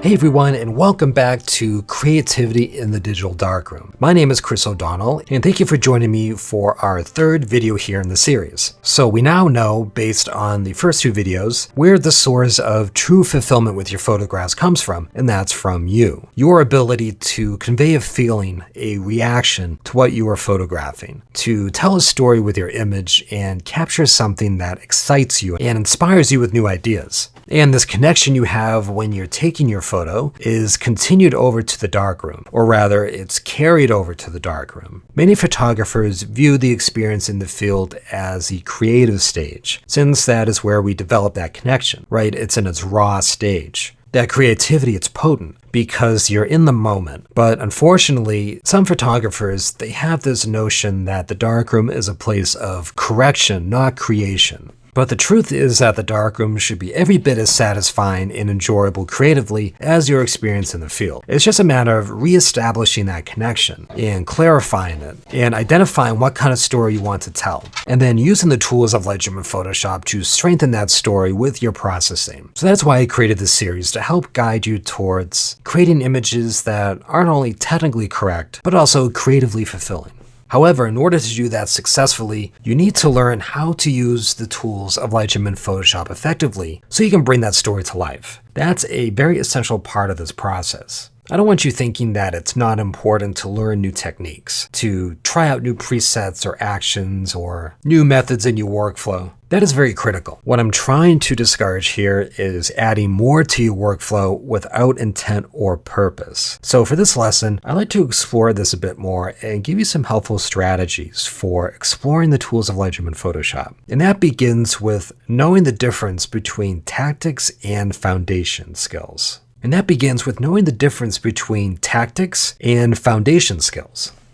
Hey everyone, and welcome back to Creativity in the Digital Darkroom. My name is Chris O'Donnell, and thank you for joining me for our third video here in the series. So we now know, based on the first two videos, where the source of true fulfillment with your photographs comes from, and that's from you. Your ability to convey a feeling, a reaction to what you are photographing, to tell a story with your image and capture something that excites you and inspires you with new ideas. And this connection you have when you're taking your photo is continued over to the darkroom, or rather, it's carried over to the darkroom. Many photographers view the experience in the field as the creative stage, since that is where we develop that connection, right? It's in its raw stage. That creativity, it's potent because you're in the moment. But unfortunately, some photographers, they have this notion that the darkroom is a place of correction, not creation. But the truth is that the darkroom should be every bit as satisfying and enjoyable creatively as your experience in the field. It's just a matter of reestablishing that connection and clarifying it and identifying what kind of story you want to tell, and then using the tools of Lightroom and Photoshop to strengthen that story with your processing. So that's why I created this series, to help guide you towards creating images that aren't only technically correct, but also creatively fulfilling. However, in order to do that successfully, you need to learn how to use the tools of Lightroom and Photoshop effectively so you can bring that story to life. That's a very essential part of this process. I don't want you thinking that it's not important to learn new techniques, to try out new presets or actions or new methods in your workflow. That is very critical. What I'm trying to discourage here is adding more to your workflow without intent or purpose. So for this lesson, I'd like to explore this a bit more and give you some helpful strategies for exploring the tools of Lightroom and Photoshop. And that begins with knowing the difference between tactics and foundation skills.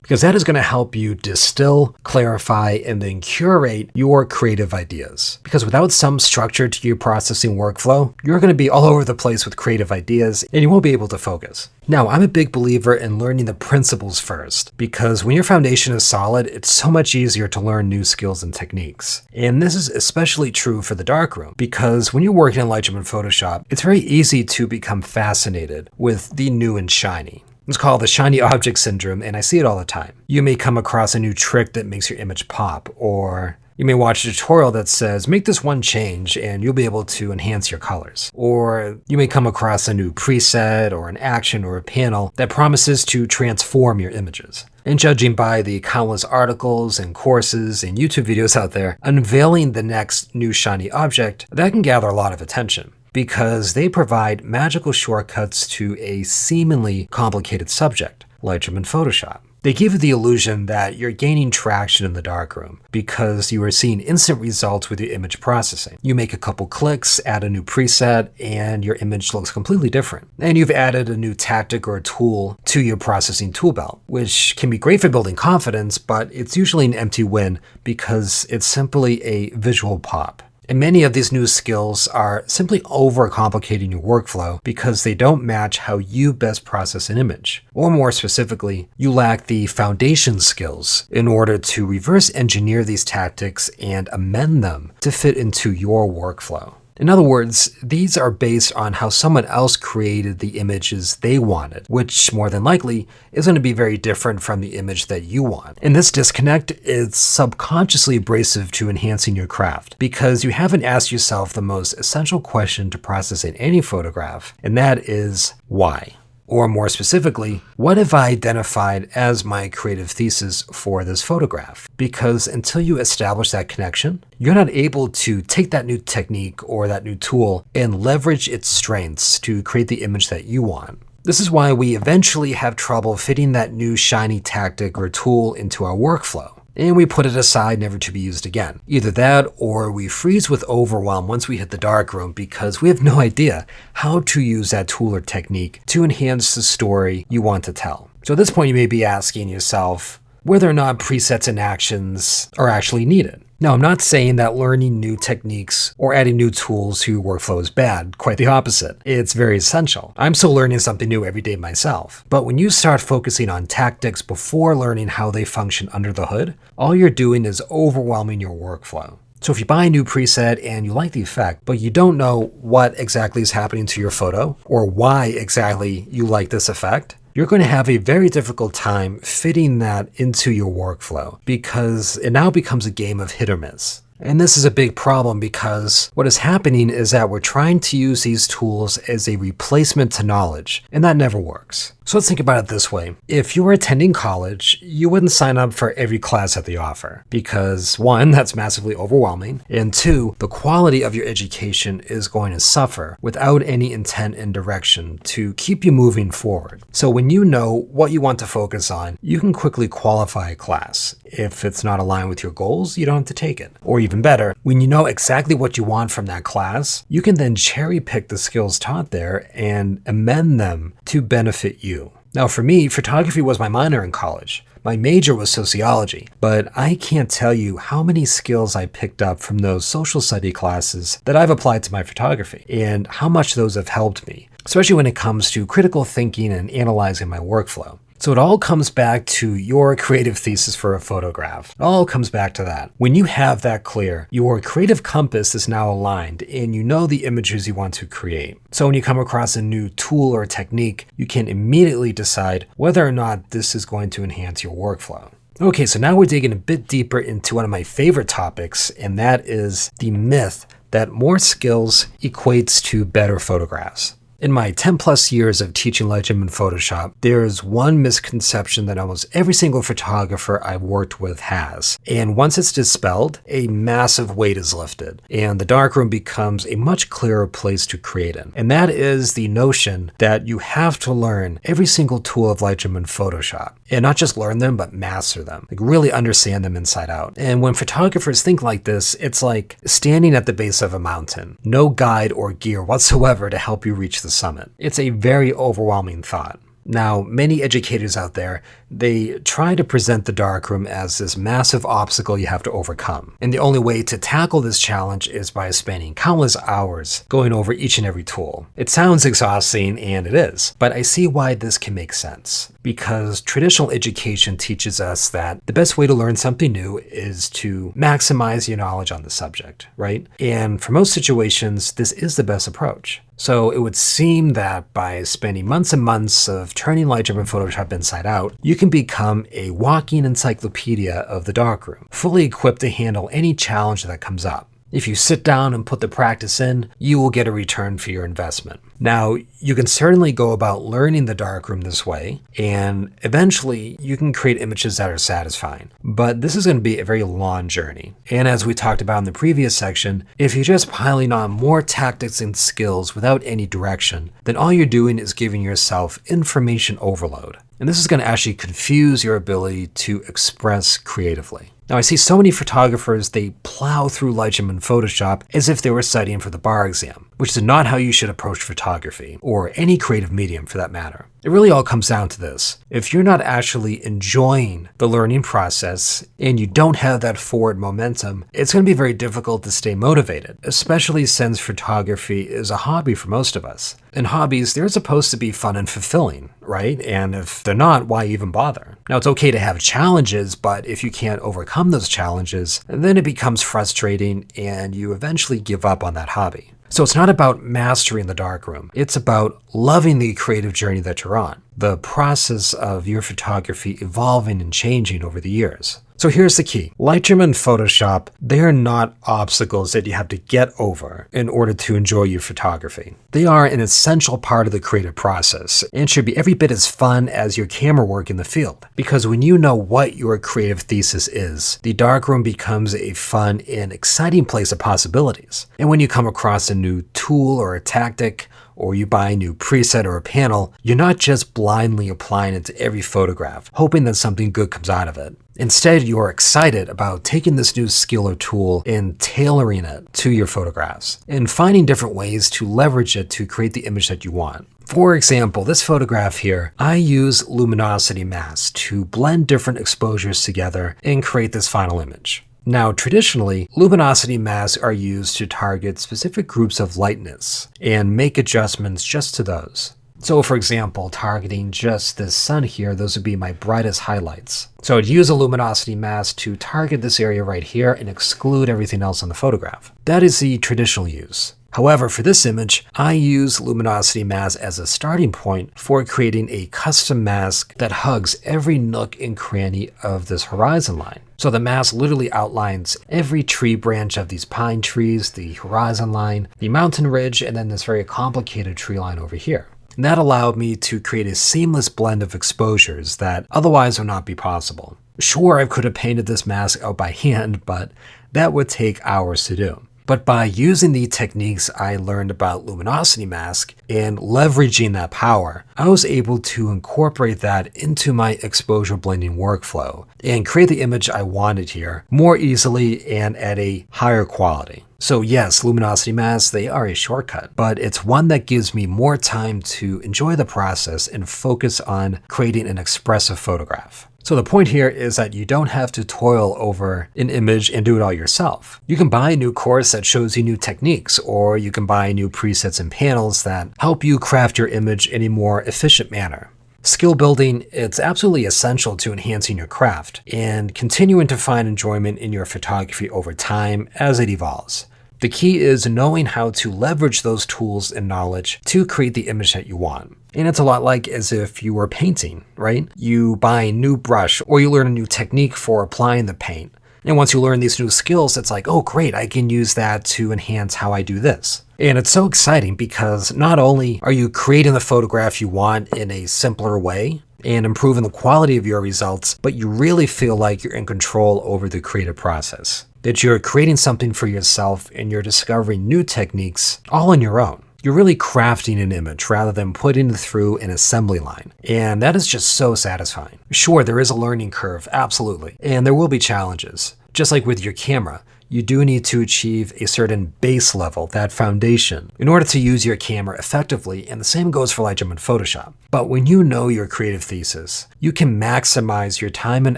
Because that is going to help you distill, clarify, and then curate your creative ideas. Because without some structure to your processing workflow, you're going to be all over the place with creative ideas and you won't be able to focus. Now, I'm a big believer in learning the principles first, because when your foundation is solid, it's so much easier to learn new skills and techniques. And this is especially true for the darkroom, because when you're working in Lightroom and Photoshop, it's very easy to become fascinated with the new and shiny. It's called the shiny object syndrome, and I see it all the time. You may come across a new trick that makes your image pop, or you may watch a tutorial that says, make this one change and you'll be able to enhance your colors. Or you may come across a new preset or an action or a panel that promises to transform your images. And judging by the countless articles and courses and YouTube videos out there unveiling the next new shiny object, that can gather a lot of attention, because they provide magical shortcuts to a seemingly complicated subject, Lightroom and Photoshop. They give you the illusion that you're gaining traction in the darkroom because you are seeing instant results with your image processing. You make a couple clicks, add a new preset, and your image looks completely different. And you've added a new tactic or a tool to your processing tool belt, which can be great for building confidence, but it's usually an empty win because it's simply a visual pop. And many of these new skills are simply overcomplicating your workflow because they don't match how you best process an image. Or more specifically, you lack the foundation skills in order to reverse engineer these tactics and amend them to fit into your workflow. In other words, these are based on how someone else created the images they wanted, which more than likely is going to be very different from the image that you want. And this disconnect is subconsciously abrasive to enhancing your craft, because you haven't asked yourself the most essential question to process in any photograph, and that is why? Or more specifically, what have I identified as my creative thesis for this photograph? Because until you establish that connection, you're not able to take that new technique or that new tool and leverage its strengths to create the image that you want. This is why we eventually have trouble fitting that new shiny tactic or tool into our workflow, and we put it aside never to be used again. Either that, or we freeze with overwhelm once we hit the darkroom because we have no idea how to use that tool or technique to enhance the story you want to tell. So at this point, you may be asking yourself whether or not presets and actions are actually needed. Now, I'm not saying that learning new techniques or adding new tools to your workflow is bad. Quite the opposite. It's very essential. I'm still learning something new every day myself. But when you start focusing on tactics before learning how they function under the hood, all you're doing is overwhelming your workflow. So if you buy a new preset and you like the effect, but you don't know what exactly is happening to your photo or why exactly you like this effect, you're going to have a very difficult time fitting that into your workflow because it now becomes a game of hit or miss. And this is a big problem because what is happening is that we're trying to use these tools as a replacement to knowledge, and that never works. So let's think about it this way. If you were attending college, you wouldn't sign up for every class that they offer because 1, that's massively overwhelming, and 2, the quality of your education is going to suffer without any intent and direction to keep you moving forward. So when you know what you want to focus on, you can quickly qualify a class. If it's not aligned with your goals, you don't have to take it. Or even better, when you know exactly what you want from that class, you can then cherry pick the skills taught there and amend them to benefit you. Now for me, photography was my minor in college. My major was sociology, but I can't tell you how many skills I picked up from those social study classes that I've applied to my photography and how much those have helped me, especially when it comes to critical thinking and analyzing my workflow. So it all comes back to your creative thesis for a photograph. It all comes back to that. When you have that clear, your creative compass is now aligned and you know the images you want to create. So when you come across a new tool or technique, you can immediately decide whether or not this is going to enhance your workflow. Okay, so now we're digging a bit deeper into one of my favorite topics, and that is the myth that more skills equates to better photographs. In my 10 plus years of teaching Lightroom and Photoshop, there's one misconception that almost every single photographer I've worked with has. And once it's dispelled, a massive weight is lifted, and the darkroom becomes a much clearer place to create in. And that is the notion that you have to learn every single tool of Lightroom and Photoshop. And not just learn them, but master them. Like really understand them inside out. And when photographers think like this, it's like standing at the base of a mountain. No guide or gear whatsoever to help you reach the summit. It's a very overwhelming thought. Now, many educators out there, they try to present the darkroom as this massive obstacle you have to overcome. And the only way to tackle this challenge is by spending countless hours going over each and every tool. It sounds exhausting, and it is, but I see why this can make sense. Because traditional education teaches us that the best way to learn something new is to maximize your knowledge on the subject, right? And for most situations, this is the best approach. So it would seem that by spending months and months of turning Lightroom and Photoshop inside out, you can become a walking encyclopedia of the darkroom, fully equipped to handle any challenge that comes up. If you sit down and put the practice in, you will get a return for your investment. Now, you can certainly go about learning the darkroom this way, and eventually you can create images that are satisfying. But this is going to be a very long journey. And as we talked about in the previous section, if you're just piling on more tactics and skills without any direction, then all you're doing is giving yourself information overload. And this is going to actually confuse your ability to express creatively. Now, I see so many photographers, they plow through Lightroom and Photoshop as if they were studying for the bar exam, which is not how you should approach photography, or any creative medium for that matter. It really all comes down to this. If you're not actually enjoying the learning process and you don't have that forward momentum, it's going to be very difficult to stay motivated, especially since photography is a hobby for most of us. And hobbies, they're supposed to be fun and fulfilling, right? And if they're not, why even bother? Now, it's okay to have challenges, but if you can't overcome those challenges, then it becomes frustrating and you eventually give up on that hobby. So it's not about mastering the darkroom. It's about loving the creative journey that you're on, the process of your photography evolving and changing over the years. So here's the key. Lightroom and Photoshop, they are not obstacles that you have to get over in order to enjoy your photography. They are an essential part of the creative process and should be every bit as fun as your camera work in the field. Because when you know what your creative thesis is, the darkroom becomes a fun and exciting place of possibilities. And when you come across a new tool or a tactic, or you buy a new preset or a panel, you're not just blindly applying it to every photograph, hoping that something good comes out of it. Instead, you are excited about taking this new skill or tool and tailoring it to your photographs, and finding different ways to leverage it to create the image that you want. For example, this photograph here, I use luminosity masks to blend different exposures together and create this final image. Now, traditionally, luminosity masks are used to target specific groups of lightness and make adjustments just to those. So for example, targeting just this sun here, those would be my brightest highlights. So I'd use a luminosity mask to target this area right here and exclude everything else on the photograph. That is the traditional use. However, for this image, I use luminosity mask as a starting point for creating a custom mask that hugs every nook and cranny of this horizon line. So the mask literally outlines every tree branch of these pine trees, the horizon line, the mountain ridge, and then this very complicated tree line over here. And that allowed me to create a seamless blend of exposures that otherwise would not be possible. Sure, I could have painted this mask out by hand, but that would take hours to do. But by using the techniques I learned about luminosity mask and leveraging that power, I was able to incorporate that into my exposure blending workflow and create the image I wanted here more easily and at a higher quality. So yes, luminosity masks, they are a shortcut, but it's one that gives me more time to enjoy the process and focus on creating an expressive photograph. So the point here is that you don't have to toil over an image and do it all yourself. You can buy a new course that shows you new techniques, or you can buy new presets and panels that help you craft your image in a more efficient manner. Skill building, it's absolutely essential to enhancing your craft and continuing to find enjoyment in your photography over time as it evolves. The key is knowing how to leverage those tools and knowledge to create the image that you want. And it's a lot like as if you were painting, right? You buy a new brush or you learn a new technique for applying the paint. And once you learn these new skills, it's like, oh great, I can use that to enhance how I do this. And it's so exciting because not only are you creating the photograph you want in a simpler way and improving the quality of your results, but you really feel like you're in control over the creative process. That you're creating something for yourself and you're discovering new techniques all on your own. You're really crafting an image rather than putting it through an assembly line. And that is just so satisfying. Sure, there is a learning curve, absolutely. And there will be challenges. Just like with your camera, you do need to achieve a certain base level, that foundation, in order to use your camera effectively, and the same goes for Lightroom and Photoshop. But when you know your creative thesis, you can maximize your time and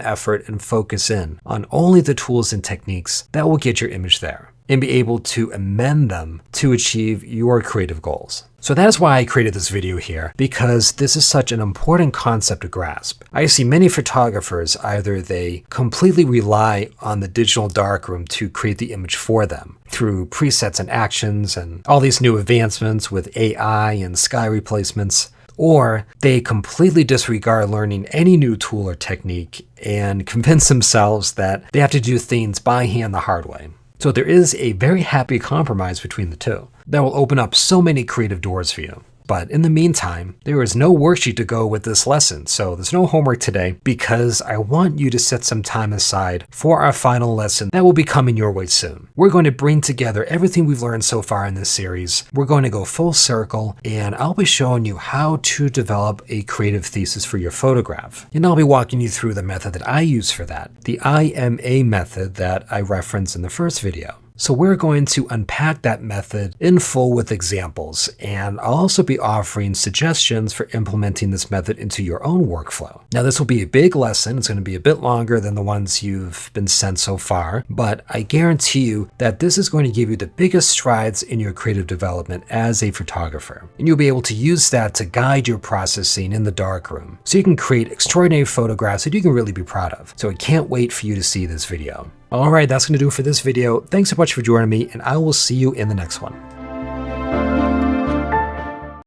effort and focus in on only the tools and techniques that will get your image there, and be able to amend them to achieve your creative goals. So that is why I created this video here, because this is such an important concept to grasp. I see many photographers, either they completely rely on the digital darkroom to create the image for them through presets and actions and all these new advancements with AI and sky replacements, or they completely disregard learning any new tool or technique and convince themselves that they have to do things by hand the hard way. So there is a very happy compromise between the two that will open up so many creative doors for you. But in the meantime, there is no worksheet to go with this lesson, so there's no homework today because I want you to set some time aside for our final lesson that will be coming your way soon. We're going to bring together everything we've learned so far in this series. We're going to go full circle, and I'll be showing you how to develop a creative thesis for your photograph. And I'll be walking you through the method that I use for that, the IMA method that I referenced in the first video. So we're going to unpack that method in full with examples, and I'll also be offering suggestions for implementing this method into your own workflow. Now this will be a big lesson. It's going to be a bit longer than the ones you've been sent so far, but I guarantee you that this is going to give you the biggest strides in your creative development as a photographer. And you'll be able to use that to guide your processing in the darkroom, so you can create extraordinary photographs that you can really be proud of. So I can't wait for you to see this video. Alright, that's going to do it for this video. Thanks so much for joining me, and I will see you in the next one.